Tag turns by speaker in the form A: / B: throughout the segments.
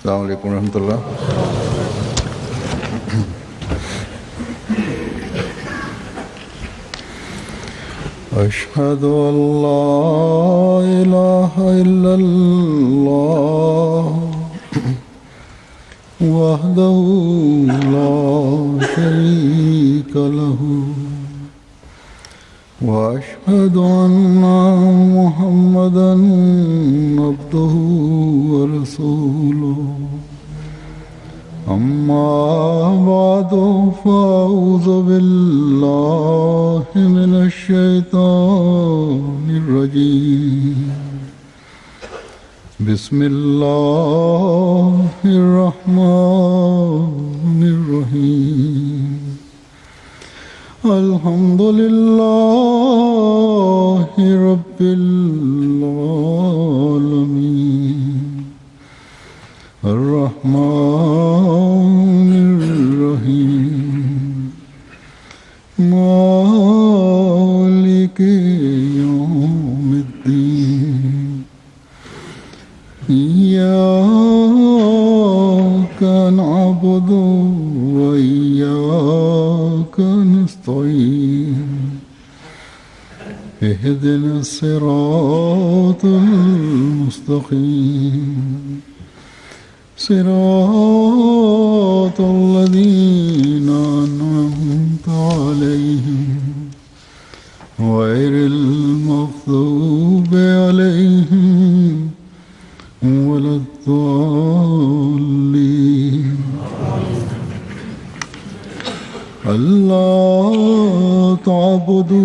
A: अस्सलाम वालेकुम रहमतुल्लाह। अशहदु अल्ला इलाहा इल्लल्लाह वहदहु ला शरीका लहु वअशहदु अन्ना मुहम्मदन अब्दुहु व रसूलुहु अम्मा बादु फ़अऊज़ु बिल्लाहि मिनश शैतानिर रजीम। बिस्मिल्लाहिर रहमानिर रहीम। अल्हम्दुलिल्लाहि रब्बिल आलमीन अर्रहमानिर रहीम मालिकि यौमिद्दीन इय्याका नअबुदु व इय्याका नस्तईन इहदिनस सिरातल मुस्तक़ीम सिरातल लज़ीना अनअमता अलैहिम गैरिल मग़ज़ूबि अलैहिम वलद्दाल्लीन। अल्लाह ताबुदू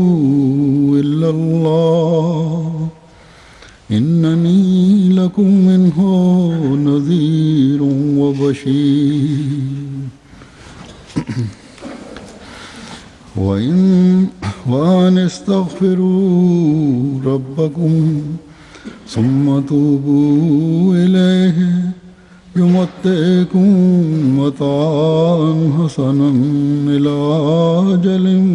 A: इल्लल्लाह इन्ननी लकुम मिन्हु नज़ीरुं व बशीर। वअन इस्तग़फिरू रब्बकुम सुम्मा तूबू इलैहि युमत्तिकुम मताअन हसनन इला अजलिन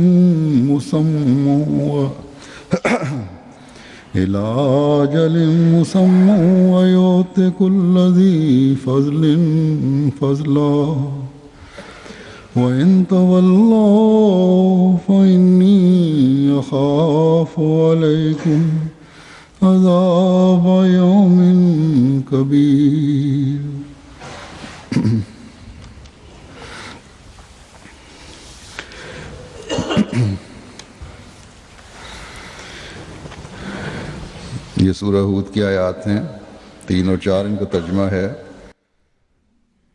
A: मुसम्मा व यु'ति कुल्ला ज़ी फ़ज़लिन फ़ज़ला व इन तवल्लव फ़इन्नी अख़ाफ़ु अलैकुम अज़ाब यौमिन कबीर। ये सूरह हूद की आयत हैं, 3 और 4 इनका तर्जुमा है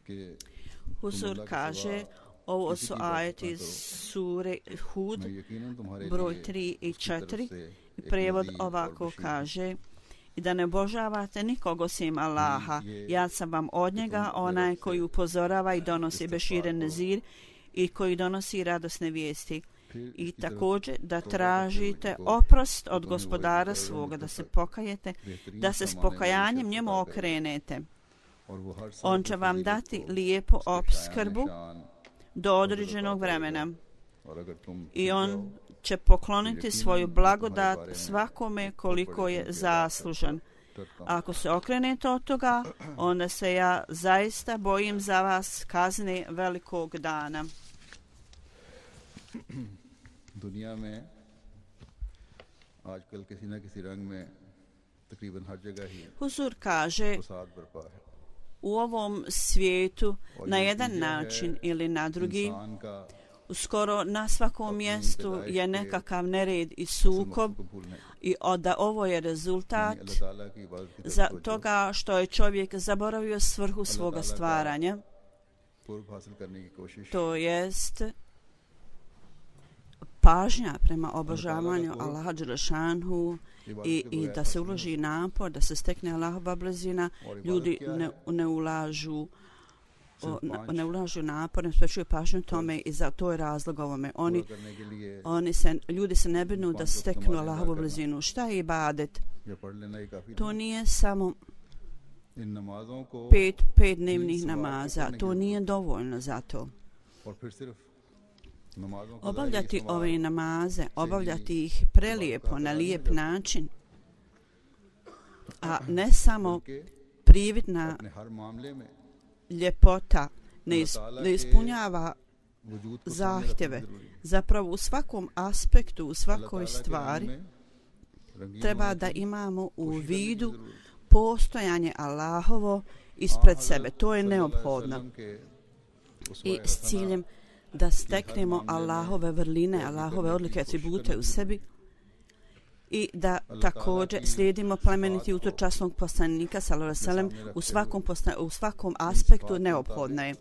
A: कि
B: Huzur kaže, ovo su ajeti iz sure Hud, broj 3 i 4. Prijevod ovako kaže: I da ne obožavate nikog osim Allaha, ja sam vam od njega onaj koji upozorava i donosi bešire nezir i koji donosi radosne vijesti. I također da tražite oprost od gospodara svoga, da se pokajete, da se s pokajanjem njemu okrenete. On će vam dati lijepu opskrbu do određenog vremena i on će pokloniti svoju blagodat svakome koliko je zaslužan. Ako se okrenete od toga, onda se ja zaista bojim za vas kazne velikog dana.
A: दुनिया में आजकल किसी न किसी रंग में तकरीबन हर जगह ही
B: Huzur kaže,
A: फसाद बर्पा है।
B: u ovom svijetu na jedan način ili na drugi,
A: इंसान का
B: skoro na svakom mjestu je nekakav nered i sukob i da ovo je rezultat
A: अल्लाह ताला की इबादत की
B: za toga što je čovjek zaboravio svrhu svoga stvaranja,
A: कुर्ब हासिल करने की कोशिश
B: to jest pažnja prema obožavanju Allaha dželešanhu i da se uloži napor, da se stekne Allahova blizina. Ljudi ne ulažu napor, ne posvećuju pažnju tome i za to je razlog ovome. Ljudi se ne brinu da steknu Allahovu blizinu. Šta je ibadet? To nije samo 5 dnevnih namaza, to nije dovoljno za to. Obavljati ove namaze, obavljati ih prelijepo, na lijep način, a ne samo prividna ljepota ne ispunjava zahtjeve. Zapravo u svakom aspektu, u svakoj stvari treba da imamo u vidu postojanje Allahovo ispred sebe. To je neophodno. I s ciljem da steknemo Allahove vrline, Allahove odlike, atribute u sebi i da također slijedimo plemeniti uzor časnog poslanika sallallahu alejhi ve sellem u svakom aspektu neophodno je.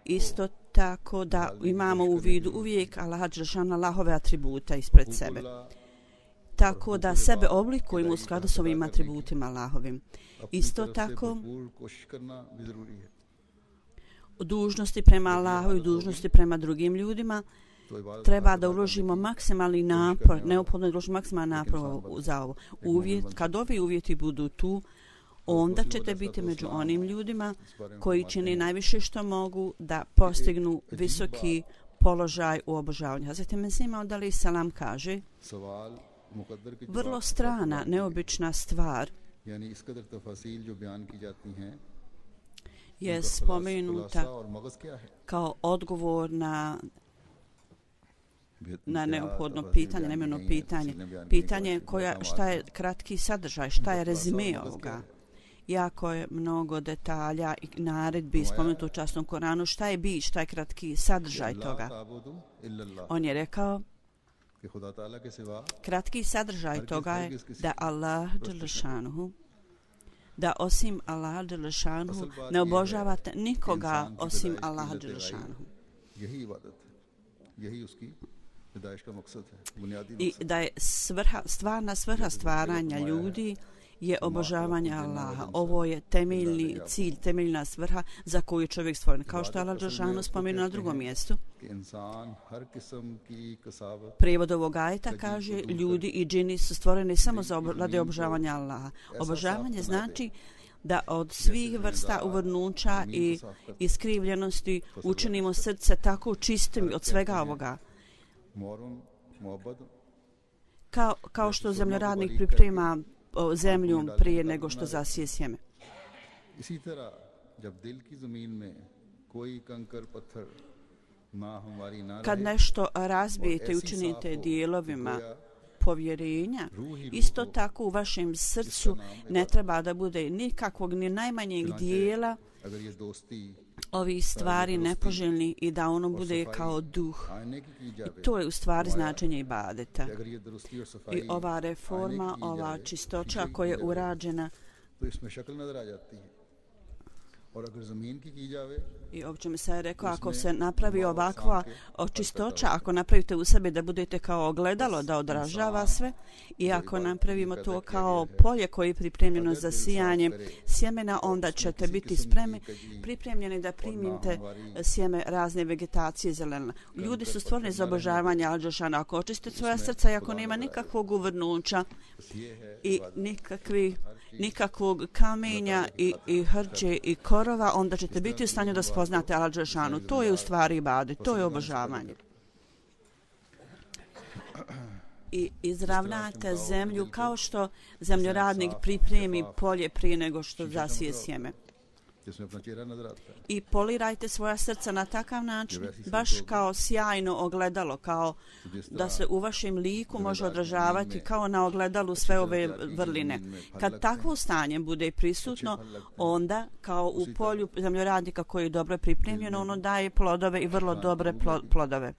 B: Isto tako da imamo u vidu uvijek Allahove atribute ispred sebe. Tako da sebe oblikujemo u skladu s ovim atributima Allahovim. Isto tako dužnosti prema Allahu i dužnosti prema drugim ljudima treba da uložimo maksimalni napor, neophodno da uložimo maksimalni napor za ovo. Kad ovi uvjeti budu tu, onda ćete biti među onim ljudima koji čine najviše što mogu da postignu visoki položaj u obožavanju. Hazreti Mesih Maud alejhi selam kaže: vrlo strana, neobična stvar je spomenuta kao odgovor na neophodno pitanje, nemeno pitanje. Pitanje šta je kratki sadržaj, šta je rezime ovoga. Jako je mnogo detalja i naredbi spomenuto u časnom Koranu. Šta je bit, šta je kratki sadržaj toga? On je rekao, kratki sadržaj toga je da Allah dželešanuhu, da osim Allaha dželešanuhu ne obožavate nikoga osim Allaha dželešanuhu. I da je stvarna svrha stvaranja ljudi je obožavanje Allaha. Ovo je temeljni cilj, temeljna svrha za koju je čovjek stvoren. Kao što je Allah dželešanuhu spomenuo na drugom mjestu. Prijevod ovog ajeta kaže: ljudi i džini su stvoreni samo radi obožavanja Allaha. Obožavanje znači da od svih vrsta uvrnuća i iskrivljenosti učinimo srce tako čistim od svega ovoga. Kao što zemljoradnik priprema zemlju prije nego što zasije sjeme. Kad nešto razbijete i učinite dijelovima povjerenja, isto tako u vašem srcu ne treba da bude nikakvog ni najmanjeg dijela ovih stvari nepoželjni i da ono bude kao duh. I to je u stvari značenje ibadeta. I ova reforma, ova čistoća koja je urađena i opće mi se rekao, ako se napravi ovakva čistoća, ako napravite u sebi da budete kao ogledalo, da odražava sve, i ako napravimo to kao polje koje je pripremljeno za sijanje sjemena, onda ćete biti pripremljeni da primite sjeme razne vegetacije zelena. Ljudi su stvoreni za obožavanje Al-Đelešana. Ako očistite svoja srca i ako nema nikakvog uvrnuća i nikakvog kamenja i hrđe i korova, onda ćete biti u stanju da spoznate Al-Đelešanu. To je u stvari ibadet, to je obožavanje. I izravnate zemlju kao što zemljoradnik pripremi polje prije nego što zasije sjeme. I polirajte svoja srca na takav način, baš kao sjajno ogledalo, kao da se u vašem liku može odražavati kao na ogledalu sve ove vrline. Kad takvo stanje bude prisutno, onda kao u polju zemljoradnika koji je dobro pripremljeno, ono daje plodove i vrlo dobre plodove.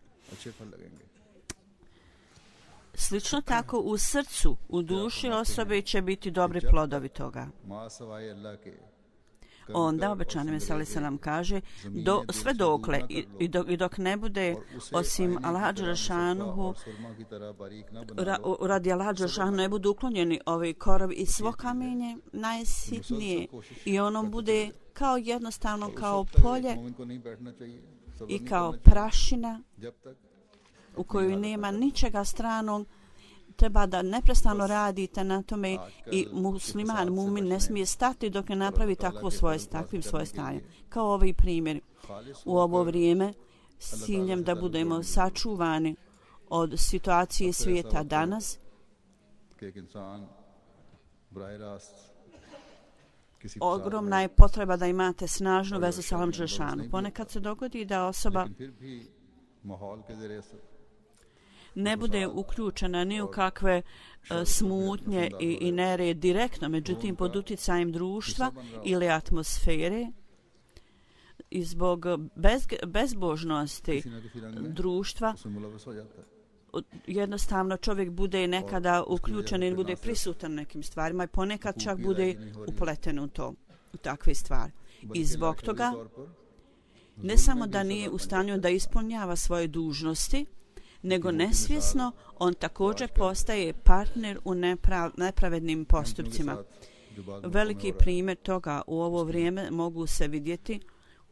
B: Slično tako u srcu, u duši osobe će biti dobri plodovi toga. Onda obećani Mesih alejhi selam kaže sve dokle i dok ne bude osim Allaha dželešanuhu radi Allaha dželešanuhu ne budu uklonjeni ovi korovi i svo kamenje najsitnije i ono bude kao jednostavno kao polje i kao prašina u kojoj nema ničega stranog. Treba da neprestano radite na tome i musliman, mumin ne smije stati dok ne napravi takvim svoje stanje. Kao ovi primjeri. U ovo vrijeme s ciljem da budemo sačuvani od situacije svijeta danas, ogromna je potreba da imate snažnu vezu sa Allahom dželešanu. Ponekad se dogodi da osoba ne bude uključena ni u kakve smutnje i nered direktno, međutim pod utjecajem društva ili atmosfere i zbog bezbožnosti društva jednostavno čovjek bude nekada uključen ili bude prisutan nekim stvarima i ponekad čak bude upleten u takve stvari. I zbog toga ne samo da nije u stanju da ispunjava svoje dužnosti, nego nesvjesno on također postaje partner u nepravednim postupcima. Veliki primjer toga u ovo vrijeme mogu se vidjeti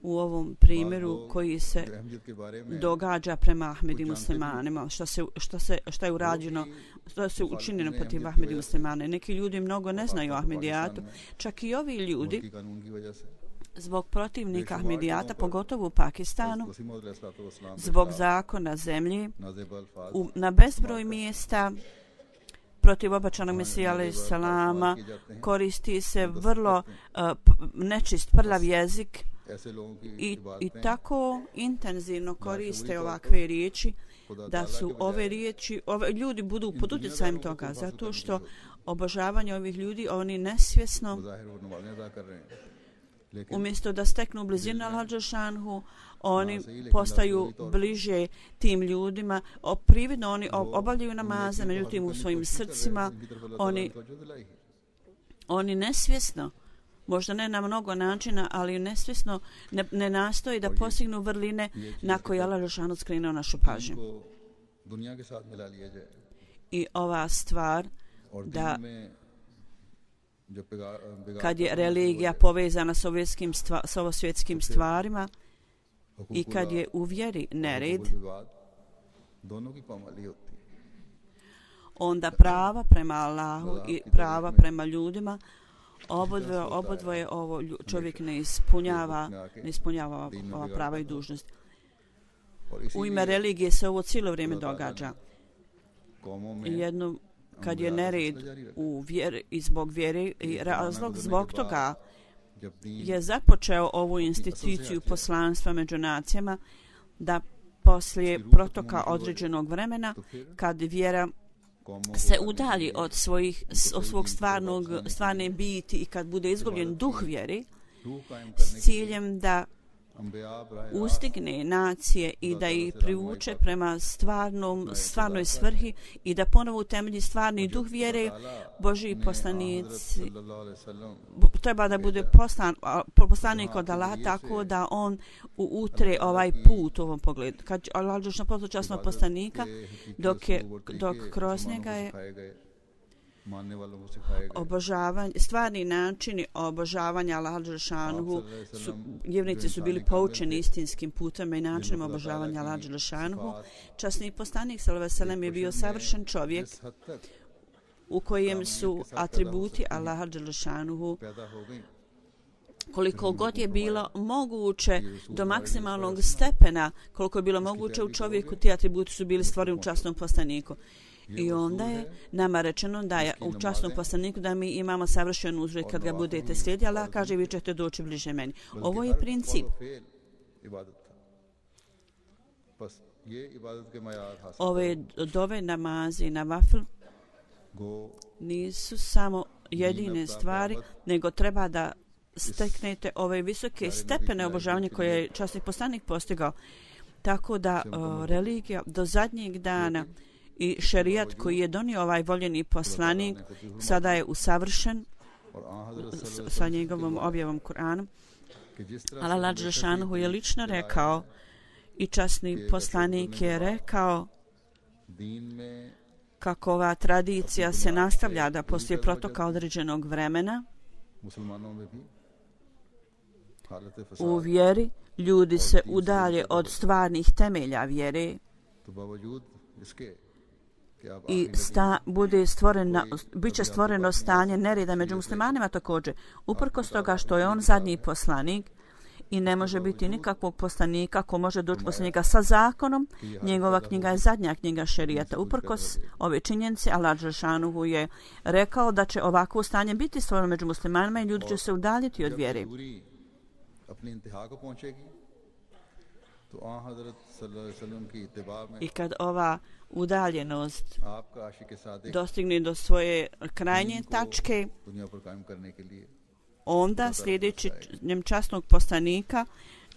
B: u ovom primjeru koji se događa prema Ahmedi muslimanima, što je urađeno, što se učinjeno protiv Ahmedi muslimane. Neki ljudi mnogo ne znaju o Ahmedijatu, čak i ovi ljudi zbog protivnika Ahmedijata, pogotovo u Pakistanu, zbog zakona zemlje, na bezbroj mjesta protiv obećanog Mesija alejhi selama koristi se vrlo nečist, prljav jezik i tako intenzivno koriste ovakve riječi da su ove riječi, ljudi budu pod utjecajem toga, zato što obožavanje ovih ljudi, oni nesvjesno umjesto da steknu blizinu Allaha dželešanu, oni postaju bliže tim ljudima, prividno oni obavljaju namaze, međutim u svojim srcima oni nesvjesno, možda ne na mnogo načina, ali nesvjesno ne nastoji da postignu vrline na koje Allah dželešanu skrenuo našu pažnju. I ova stvar da kad je religija povezana s ovosvjetskim stvarima i kad je u vjeri nered, onda prava prema Allahu i prava prema ljudima obodvoje ovo čovjek ne ispunjava ova prava i dužnost. U ime religije se ovo cijelo vrijeme događa. Kad je nered u vjeri i zbog vjere i razlog zbog toga je započeo ovu instituciju poslanstva među nacijama da poslije protoka određenog vremena kad vjera se udalji od svog stvarne biti i kad bude izgubljen duh vjeri s ciljem da ustigne nacije i da ih privuče prema stvarnoj svrhi i da ponovo utemelji stvarni duh vjere, Božji poslanici treba da bude poslanik od Allaha tako da on utre ovaj put u ovom pogledu. Kad Allah dželešanu poslao časnog poslanika, dok kroz njega je stvarni načini obožavanja Allaha dželešanu, vjernici su bili poučeni istinskim putem i načinom obožavanja Allaha dželešanu. Časni poslanik sallallahu alejhi ve sellem je bio savršen čovjek u kojem su atributi Allaha dželešanu koliko god je bilo moguće do maksimalnog stepena, koliko je bilo moguće u čovjeku, ti atributi su bili stvoreni u časnom poslaniku. I onda je nama rečeno da je u časnom poslaniku da mi imamo savršen uzor kad ga budete slijedili, Allah kaže vi ćete doći bliže meni. Ovo je princip. Ove dove, namazi na vafl nisu samo jedine stvari, nego treba da steknete ove visoke stepene obožavanja koje je časni poslanik postigao. Tako da religija do zadnjeg dana i šerijat koji je donio ovaj voljeni poslanik sada je usavršen sa njegovom objavom Kur'ana. Allah dželešanu je lično rekao i časni poslanik je rekao kako ova tradicija se nastavlja da poslije protoka određenog vremena u vjeri ljudi se udalje od stvarnih temelja vjere i bit će stvoreno stanje nereda među muslimanima također. Uprkos toga što je on zadnji poslanik i ne može biti nikakvog poslanika ko može doći poslanika sa zakonom. Njegova knjiga je zadnja knjiga šerijata. Uprkos ove činjenice, Allah dželšanuhu je rekao da će ovakvo stanje biti stvoreno među muslimanima i ljudi će se udaljiti od vjere. I kad ova udaljenost dostigne do svoje krajnje tačke, onda sljedeći njem časnog poslanika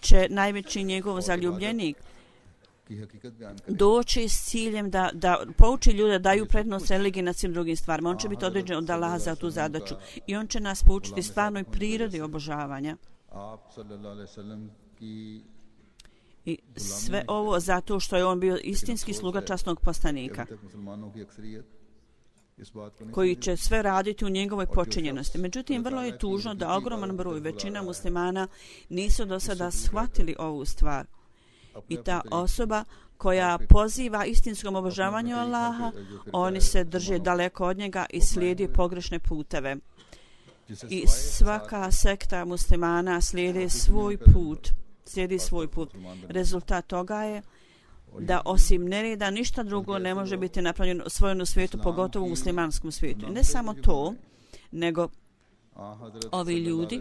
B: će najveći njegov zaljubljenik doći s ciljem da pouči ljude da daju prednost religiji nad svim drugim stvarima. On će biti određen od Allaha za tu zadaću i on će nas poučiti stvarnoj prirodi obožavanja. I sve ovo zato što je on bio istinski sluga časnog poslanika koji će sve raditi u njegovoj počinjenosti. Međutim, vrlo je tužno da ogroman broj, većina muslimana nisu do sada shvatili ovu stvar. I ta osoba koja poziva istinskom obožavanju Allaha, oni se drže daleko od njega i slijedi pogrešne puteve. I svaka sekta muslimana slijedi svoj put. Rezultat toga je da osim nereda ništa drugo ne može biti napravljeno svojom u svijetu, pogotovo u muslimanskom svijetu. I ne samo to, nego ovi ljudi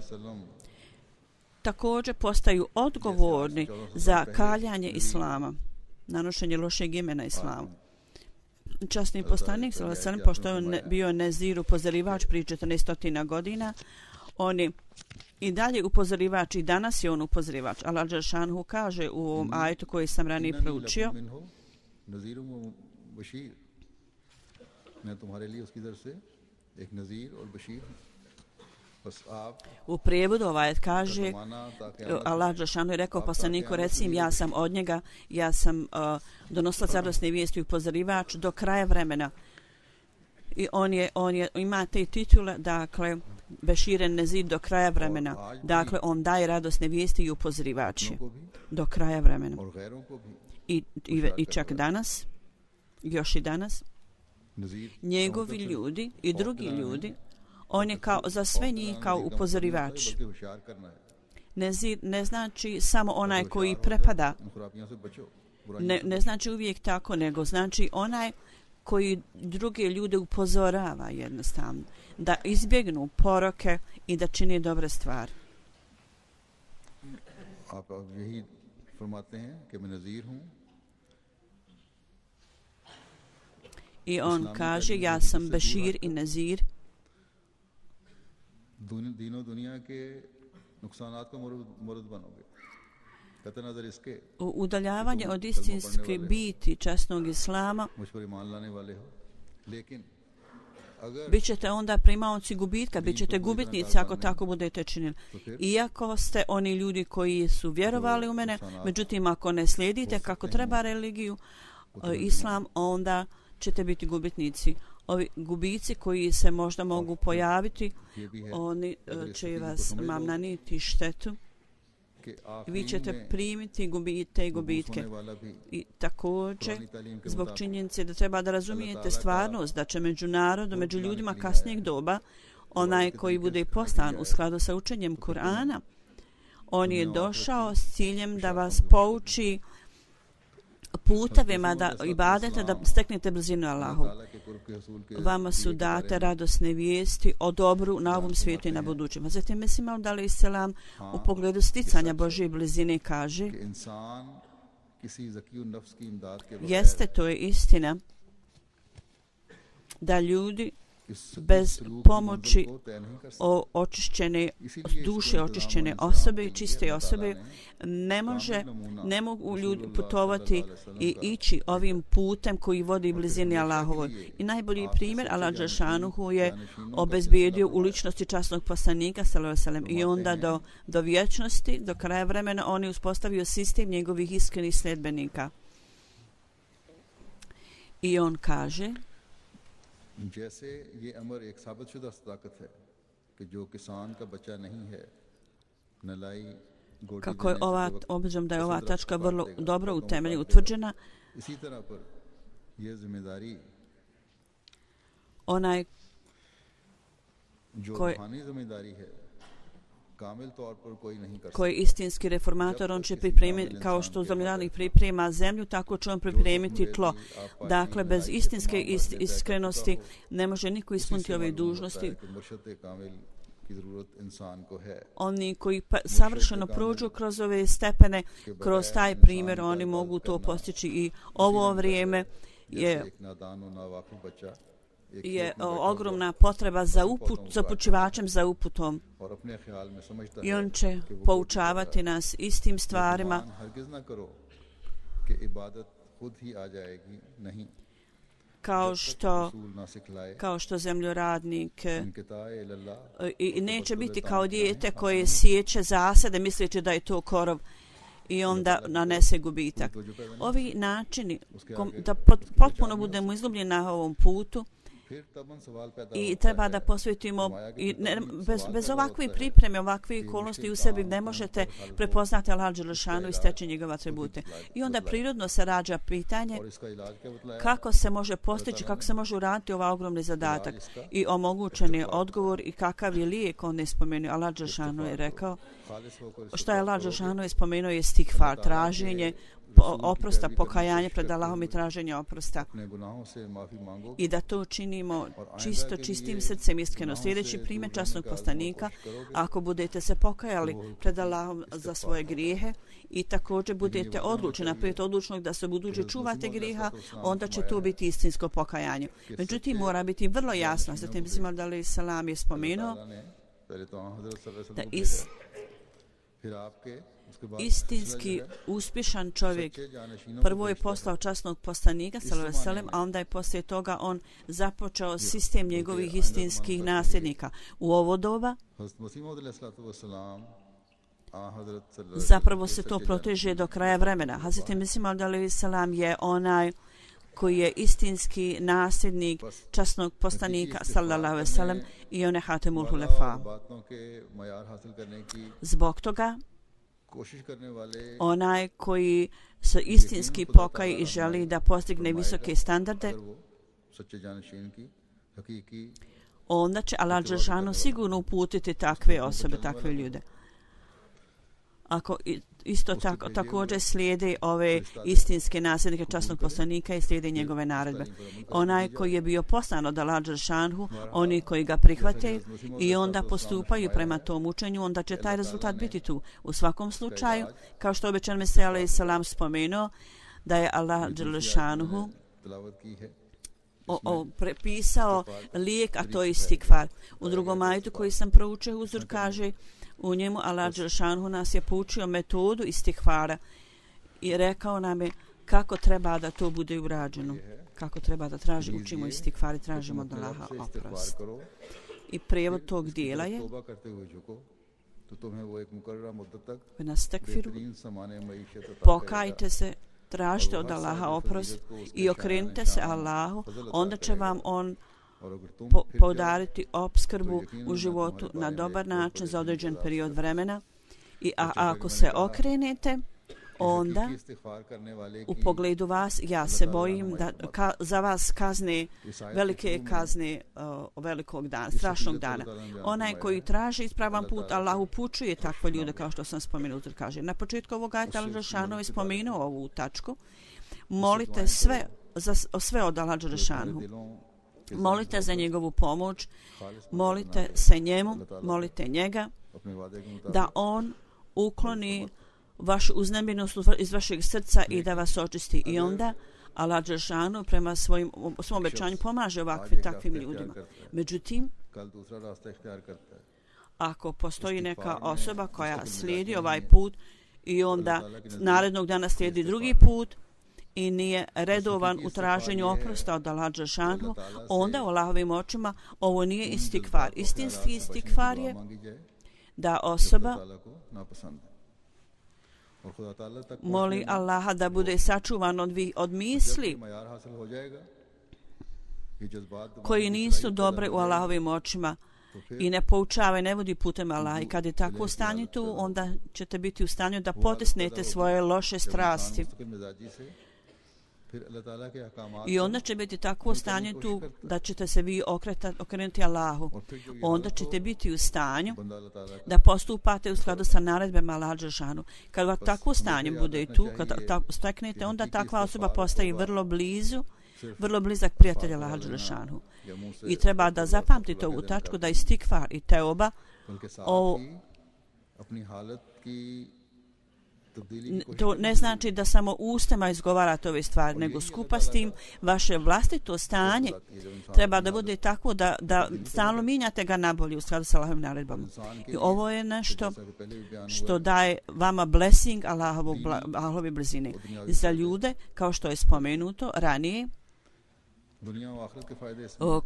B: također postaju odgovorni za kaljanje islama, nanošenje lošeg imena islamu. Časni poslanik, pošto je bio Nezir, upozorivač prije 1400 godina, on je i dalje upozorivač i danas je on upozorivač. Allah dželšanuhu kaže u ovom ajetu koji sam ranije proučio: u prijevodu ovaj ajet kaže, Allah dželšanuhu je rekao poslaniku, reci im, ja sam od njega, ja sam donosilac radosne vijesti i upozorivač do kraja vremena. I on ima te titule, dakle, Beširen Nezir, do kraja vremena. Dakle, on daje radosne vijesti i upozorivač do kraja vremena. I čak danas, još i danas, njegovi ljudi i drugi ljudi, on je kao, za sve njih kao upozorivač. Nezir ne znači samo onaj koji prepada, ne znači uvijek tako, nego znači onaj koji druge ljude upozorava jednostavno da izbjegnu poroke i da čini dobre stvari. I on kaže, ja sam Bešir i Nezir. Udaljavanje od istinske biti časnog islama, bit ćete onda primaoci gubitka, bit ćete gubitnici ako tako budete činili. Iako ste oni ljudi koji su vjerovali u mene, međutim ako ne slijedite kako treba religiju, islam, onda ćete biti gubitnici. Ovi gubici koji se možda mogu pojaviti, oni će vas nanijeti štetu. Vi ćete primiti te gubitke. I također, zbog činjenice da treba da razumijete stvarnost, da će među narodom, među ljudima kasnijeg doba, onaj koji bude poslan u skladu sa učenjem Kur'ana, on je došao s ciljem da vas pouči putevima da ibadete, da steknete blizinu Allahu. Vama su date radosne vijesti o dobru na ovom svijetu i na budućem. Zatim Mesih Maud alejhi selam u pogledu sticanja Božje blizine kaže: jeste, to je istina da ljudi bez pomoći očišćene duše, očišćene osobe, čiste osobe, ne mogu ljudi putovati i ići ovim putem koji vodi blizini Allahovoj. I najbolji primjer, Allah dželšanuhu je obezbijedio u ličnosti časnog poslanika sallallahu alejhi ve sellem, i onda do vječnosti, do kraja vremena, on je uspostavio sistem njegovih iskrenih sledbenika. I on kaže:
A: जैसे ये अमर एक साबित शुदा ताकत है कि जो किसान का बच्चा नहीं है नलाई गोटी
B: kako je obzirom da je ova tačka vrlo dobro u temelju utvrđena,
A: इसी तरह पर ये जिम्मेदारी
B: onaj
A: जो रूहानी जिम्मेदारी है
B: koji je istinski reformator, on će pripremiti, kao što zemljoradnik priprema zemlju, tako će on pripremiti tlo. Dakle, bez istinske iskrenosti ne može niko ispuniti ove dužnosti. Oni koji savršeno prođu kroz ove stepene, kroz taj primjer, oni mogu to postići. I ovo vrijeme je ogromna potreba za upućivačem, za uputom. I on će poučavati nas istim stvarima, kao što zemljoradnik i neće biti kao dijete koje sjeće zasade misleći da je to korov i onda nanese gubitak. Ovi načini da potpuno budemo izgubljeni na ovom putu i treba da posvetimo i bez ovakve pripreme, ovakve okolnosti u sebi ne možete prepoznati Allah dželešanu i steći njegove atribute. I onda prirodno se rađa pitanje kako se može postići, kako se može uraditi ovaj ogromni zadatak i omogućen je odgovor i kakav je lijek. On je spomenuo, Allah dželešanu je rekao, šta je Allah dželešanu je spomenuo je stikfar, traženje oprosta, pokajanje pred Allahom i traženje oprosta. I da to činimo čistim srcem iskreno. Sljedeći primjer časnog poslanika, ako budete se pokajali pred Allahom za svoje grijehe i također budete odlučni, naprijed odlučnog da se buduće čuvate grijeha, onda će to biti istinsko pokajanje. Međutim, mora biti vrlo jasno. Zatim bismo da li salam je spomenuo da istinski uspješan čovjek prvo je poslao časnog poslanika sallallahu alejhi ve sellem, a onda je poslije toga on započeo sistem njegovih istinskih nasljednika. U ovo doba zapravo se to proteže do kraja vremena. Hazreti Mesih alejhi ve sellem je onaj koji je istinski nasljednik časnog poslanika sallallahu alejhi ve sellem i on je hatemul hulefa. Zbog toga onaj koji se istinski pokaje i želi da postigne visoke standarde, onda će Allah dželešanu sigurno uputiti takve osobe, takve ljude. Ako isto također slijede ove istinske nasljednike časnog poslanika i slijede njegove naredbe. Onaj koji je bio poslan od Allah dželešanu, oni koji ga prihvate i onda postupaju prema tom učenju, onda će taj rezultat biti tu. U svakom slučaju, kao što obećan Mesih alejhi selam spomenuo, da je Allah dželešanu prepisao lijek, a to je istikfar. U drugom ajetu koji sam proučio, Huzur kaže, u njemu Allah dželešanu nas je poučio metodu istikfara i rekao nam je kako treba da to bude urađeno, kako treba da učimo istikfar i tražimo od Allaha oprost. I prijevod tog dijela je nastakfiru, pokajte se, tražite od Allaha oprost i okrenite se Allahu, onda će vam on podariti opskrbu u životu na dobar način za određen period vremena. I ako se okrenete, onda u pogledu vas ja se bojim da za vas kazne, velike kazne velikog dana, strašnog dana. Onaj koji traži ispravan put, Allah upućuje takve ljude, kao što sam spomenuo, kaže. Na početku ovog ajeta Allah dželešanu je spomenuo ovu tačku. Molite sve od Allah dželešanu. Molite za njegovu pomoć, molite se njemu, molite njega da on ukloni vašu uznemirenost iz vašeg srca i da vas očisti. I onda Allah dželešanu prema svom obećanju pomaže takvim ljudima. Međutim, ako postoji neka osoba koja slijedi ovaj put i onda narednog dana slijedi drugi put i nije redovan u traženju oprosta od Allah dželešanu, onda u Allahovim očima ovo nije istikfar. Istinski istikfar je da osoba moli Allaha da bude sačuvan od misli koji nisu dobre u Allahovim očima i ne poučava i ne vodi putem Allaha. I kad je tako u stanju tu, onda ćete biti u stanju da potisnete svoje loše strasti. I onda će biti takvo stanje tu da ćete se vi okrenuti Allahu. Onda ćete biti u stanju da postupate u skladu sa naredbama Allaha dželešanu. Kad takvo stanje bude i tu, kad steknete, onda takva osoba postaje vrlo blizak prijatelj Allaha dželešanu. I treba da zapamtite ovu tačku da istikfar i teoba to ne znači da samo ustima izgovarate ove stvari, nego skupa s tim vaše vlastito stanje treba da bude tako da stalno mijenjate ga na bolje u skladu sa Allahovim naredbama. I ovo je nešto što daje vama blessing Allahove blizine. Za ljude, kao što je spomenuto ranije,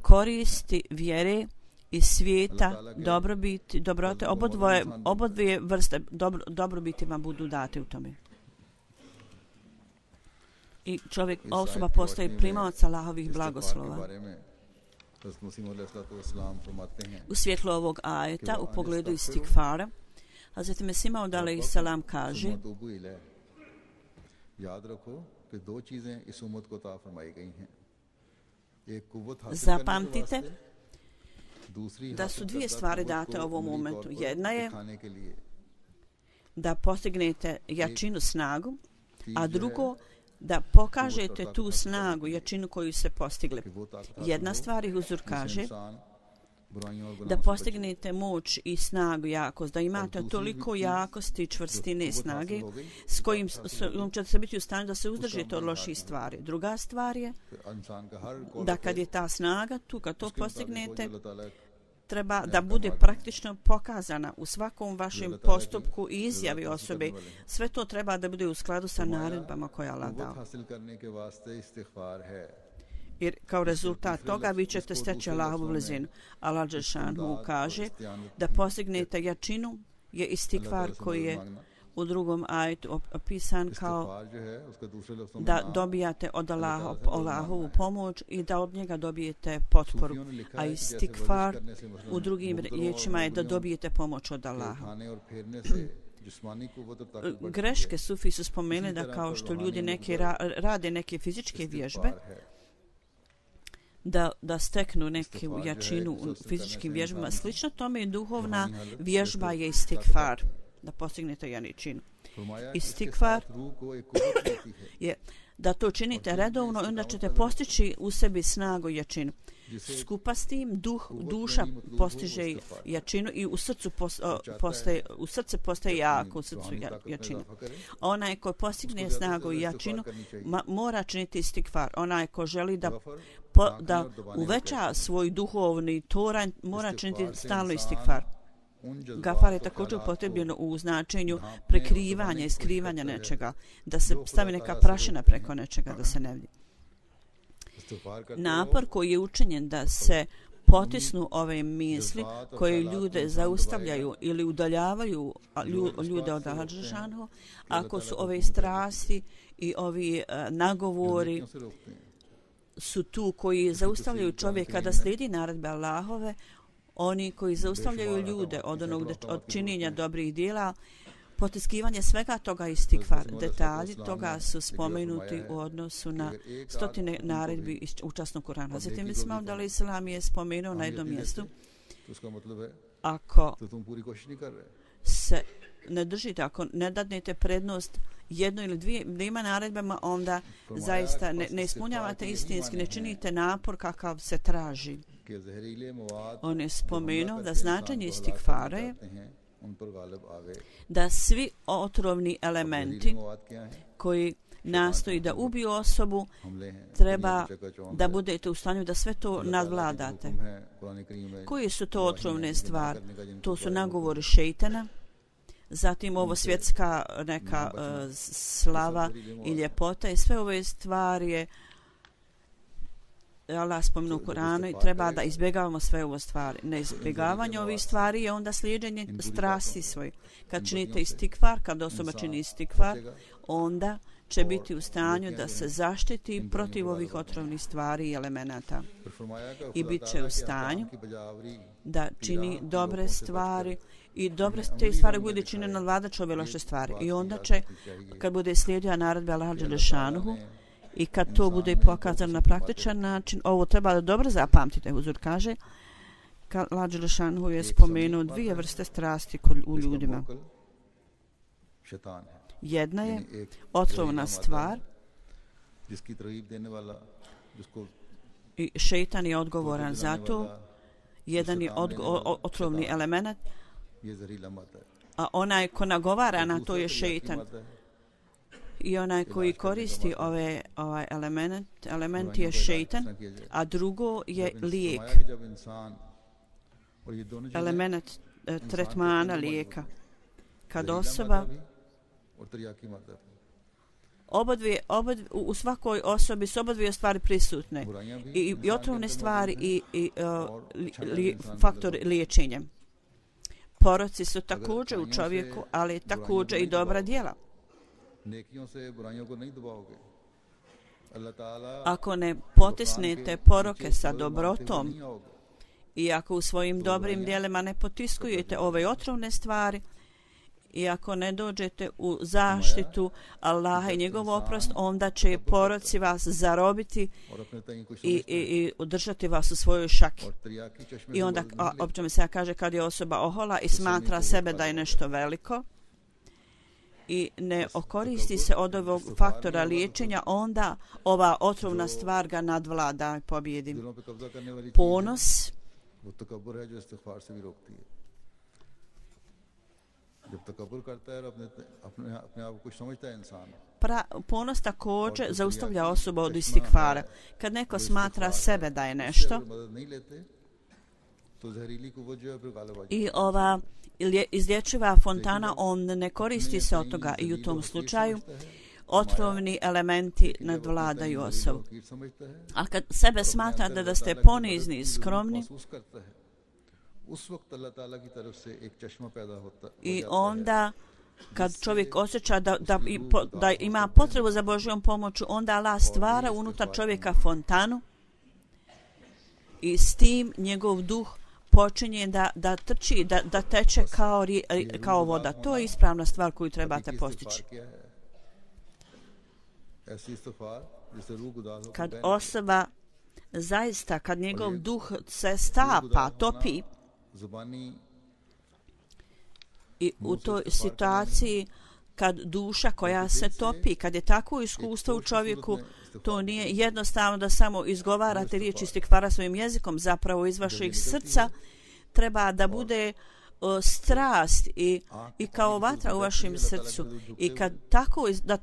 B: koristi vjere i svijeta, dobrobiti, dobrote, obodvoje vrste dobrobiti vam budu date u tome. I osoba postaje primalac Allahovih blagoslova. U svjetlu ovog ajeta, u pogledu istikfara, Hazret Mesih Maud alejhi selam kaže: zapamtite da su dvije stvari date u ovom momentu. Jedna je da postignete jačinu, snagu, a drugo da pokažete tu snagu, jačinu koju ste postigli. Jedna stvar, Huzur kaže, da postignete moć i snagu, jakost, da imate toliko jakosti i čvrstine snage s kojim ćete se biti u stanju da se uzdržite od loših stvari. Druga stvar je da kad je ta snaga tu, kad to postignete, treba da bude praktično pokazana u svakom vašem postupku i izjavi osobe. Sve to treba da bude u skladu sa naredbama koje je Allah dao. Jer kao rezultat toga vi ćete steći Allahovu blizinu. Allah dželešanu kaže da postignete jačinu je istikvar koji je u drugom ajetu opisan kao da dobijate od Allahovu pomoć i da od njega dobijete potporu. A istikvar u drugim riječima je da dobijete pomoć od Allaha. Greške sufi su spomenuli da kao što ljudi neki rade neke fizičke vježbe, da steknu neku jačinu u fizičkim vježbama. Slično tome i duhovna vježba je istikfar, da postignete jačinu. Istikfar je da to činite redovno i onda ćete postići u sebi snagu i jačinu. Skupa s tim duša postiže jačinu i u srcu postaje jako, u srcu jačinu. Onaj ko postigne snagu i jačinu mora činiti istikfar. Onaj ko želi da uveća svoj duhovni toranj mora činiti stalno istikfar. Gafar je također upotrebljeno u značenju prekrivanja i skrivanja nečega, da se stavi neka prašina preko nečega da se ne vidi. Napor koji je učinjen da se potisnu ove misli koje ljude zaustavljaju ili udaljavaju ljude od Allaha dželešanu, ako su ove strasti i ovi nagovori su tu koji zaustavljaju čovjeka da slijedi naredbe Allahove, oni koji zaustavljaju ljude od činjenja dobrih djela, potiskivanje svega toga istikfar. Detalji toga su spomenuti u odnosu na stotine naredbi iz učasnog Kurana. Zatim Mesih Maud alejhi selam je spomenuo na jednom mjestu, ako se ne držite, ako ne dadnete prednost jedno ili dvijema naredbama, onda zaista ne ispunjavate istinski, ne činite napor kakav se traži. On je spomenuo da značenje istikfara je da svi otrovni elementi koji nastoji da ubiju osobu, treba da budete u stanju da sve to nadvladate. Koji su to otrovne stvari? To su nagovori šejtana, zatim ovo svjetska neka slava i ljepota i sve ove stvari je Allah spomenuo u Kuranu i treba da izbjegavamo sve ove stvari. Neizbjegavanje ovih stvari je onda slijeđenje strasti svoj. Kad činite istikfar, kad osoba čini istikfar, onda će biti u stanju da se zaštiti protiv ovih otrovnih stvari i elemenata. I bit će u stanju da čini dobre stvari i dobre te stvari bude činjeno vladač ove loše stvari. I onda će, kad bude slijedio naredbe Allaha dželešanuhu I kad to bude pokazano na praktičan način, ovo treba da dobro zapamtite, Huzur kaže, Allah Đelešanu je spomenuo dvije vrste strasti u ljudima. Jedna je otrovna stvar i šeitan je odgovoran za to. Jedan je otrovni element, a onaj ko nagovara na to je šeitan. I onaj koji koristi ovaj element je šeitan, a drugo je lijek. Element tretmana lijeka. Kad osoba u svakoj osobi su obadvije stvari prisutne, i otrovne stvari i faktor liječenja. Poroci su također u čovjeku, ali također i dobra djela. Ako ne potisnete poroke sa dobrotom i ako u svojim dobrim djelima ne potiskujete ove otrovne stvari i ako ne dođete u zaštitu Allaha i njegov oprost, onda će poroci vas zarobiti i udržati vas u svojoj šaki. I onda, općemo se kaže, kad je osoba ohola i smatra sebe da je nešto veliko i ne okoristi se od ovog faktora liječenja, onda ova otrovna stvar ga nadvlada i pobjedi. Ponos ponos također zaustavlja osobu od istikvara. Kad neko smatra sebe da je nešto i ova izlječiva fontana, on ne koristi se od toga, i u tom slučaju otrovni elementi nadvladaju osobu. A kad sebe smatrate da ste ponizni i skromni, i onda kad čovjek osjeća da ima potrebu za Božjom pomoću, onda Allah stvara unutar čovjeka fontanu i s tim njegov duh počinje da trči, da teče kao voda. To je ispravna stvar koju trebate postići. Kad osoba zaista, kad njegov duh se stapa, topi, i u toj situaciji kad duša koja se topi, kad je tako iskustvo u čovjeku, to nije jednostavno da samo izgovarate riječi istikvara svojim jezikom, zapravo iz vašeg srca treba da bude strast i kao vatra u vašem srcu. I kad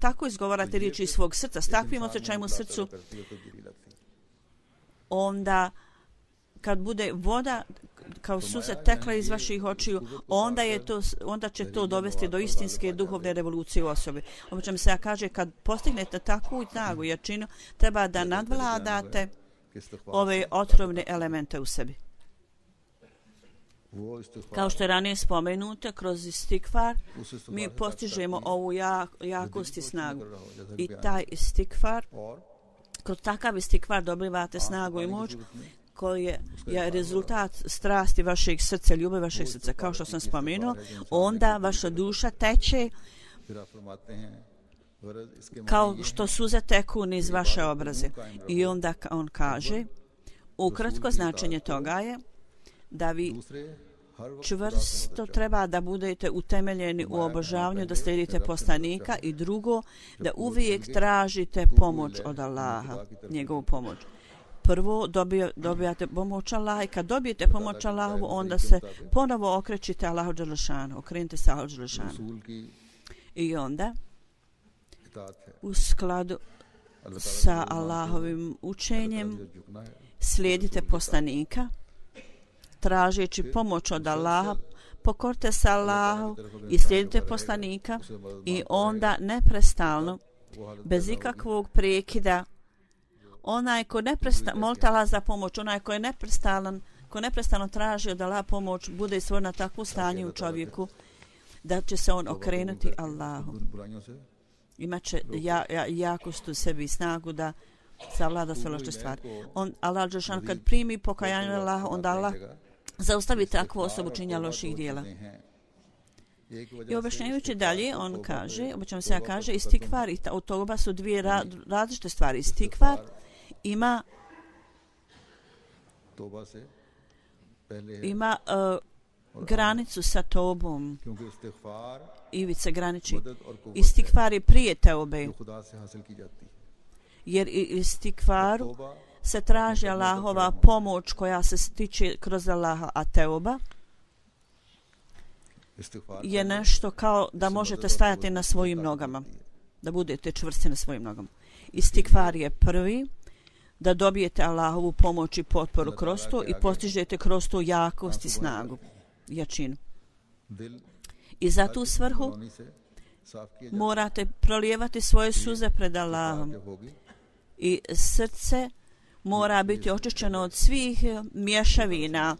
B: tako izgovarate riječi iz svog srca, s takvim osjećajem u srcu, onda kad bude voda kao suze tekla iz vaših očiju, onda će to dovesti do istinske duhovne revolucije u osobi. O čem se kaže, kad postignete takvu snagu, jačinu, treba da nadvladate ove otrovne elemente u sebi. Kao što je ranije spomenuto, kroz istikvar mi postižemo ovu jakost i snagu. I taj istikvar, kroz takav istikvar dobivate snagu i moć koji je rezultat strasti vašeg srca, ljubavi vašeg srca. Kao što sam spomenuo, onda vaša duša teče kao što suze teku niz vaše obraze. I onda on kaže, ukratko značenje toga je da vi čvrsto treba da budete utemeljeni u obožavanju, da slijedite poslanika, i drugo, da uvijek tražite pomoć od Allaha, njegovu pomoć. Prvo dobijate pomoć Allaha, i kad dobijete pomoć Allahu, onda se ponovo okrećite Allahu Đelešanu, okrenite se Allahu Đelešanu. I onda u skladu sa Allahovim učenjem slijedite poslanika, tražeći pomoć od Allaha, pokorite se Allahu i slijedite poslanika, i onda neprestalno, bez ikakvog prekida, onaj ko molite Allah za pomoć, onaj ko neprestano traži od Allaha pomoć, bude svoj na takvu stanje u čovjeku da će se on okrenuti Allahu. Imaće jakost u sebi i snagu da savlada sve loše stvari. Allah Đelešanu kad primi pokajanje Allaha, onda Allah zaustavi takvu osobu činjenja loših dijela. I objašnjavajući dalje, on kaže, obično se kaže, istikvar i tauba su dvije različite stvari. Istikvar ima granicu sa tobom. Ivica graniči. Istikvar je prije teube. Jer istikvaru se traži Allahova pomoć koja se stiče kroz Allaha, a teuba je nešto kao da možete stajati na svojim nogama, da budete čvrsti na svojim nogama. Istikvar je prvi, da dobijete Allahovu pomoć i potporu kroz to i postižete kroz to jakost i snagu, jačinu. I za tu svrhu morate prolijevati svoje suze pred Allahom i srce mora biti očišćeno od svih mješavina